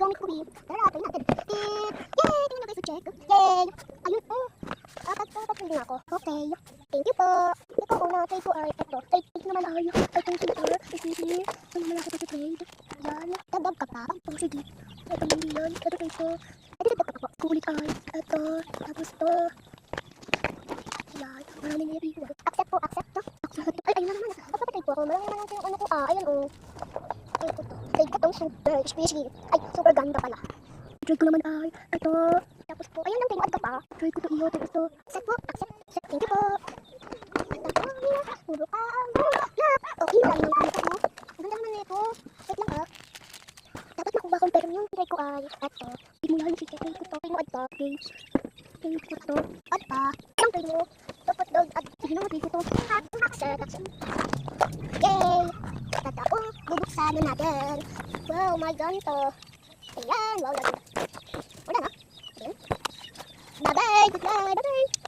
yung kuwi. Tara, try natin. Yay! Tingnan na guys, check. Yay! Ayun, papagpapagpili ako. Okay. Thank you po. Ito una, try ko ay ito. Try naman ay itong silver. Sige. Ito naman ako sa trade. Yan. Dagdag ka pa. Oh, sige. Ito hindi yan. Ito try ko. Ito dagdag ka pa. Kulit ay. Ito. Tapos ito. Yan. Maraming nilibig. Accept po. Accept to. Accept. Ay, ayun na naman. Papapatay po ako. Maraming naman yung ano ko. Ayan o. Ay, ito. Trade ko tong super special. Ay, super ganda pala. Trade ko naman ay. Ito. Tapos po. Ayan lang. Try pa. Trade ko to iyo. Tapos to. Accept po. Accept. Accept. Thank you po. Okay, lang yung ano ko. Ganda naman nito. Wait lang ha. Dapat makuha kong pero yung try ko ay ito. Hindi mo lang si try ko to. Try mo ito. Okay. Try ko to. At ang try mo. Dapat daw. At sige na try ko to. Accept. Accept. Yay! Tatapos. Bubuksan na natin. Wow, my ganito. Ayan. Wow, wala na. Ayan. Bye-bye. Goodbye. Bye-bye.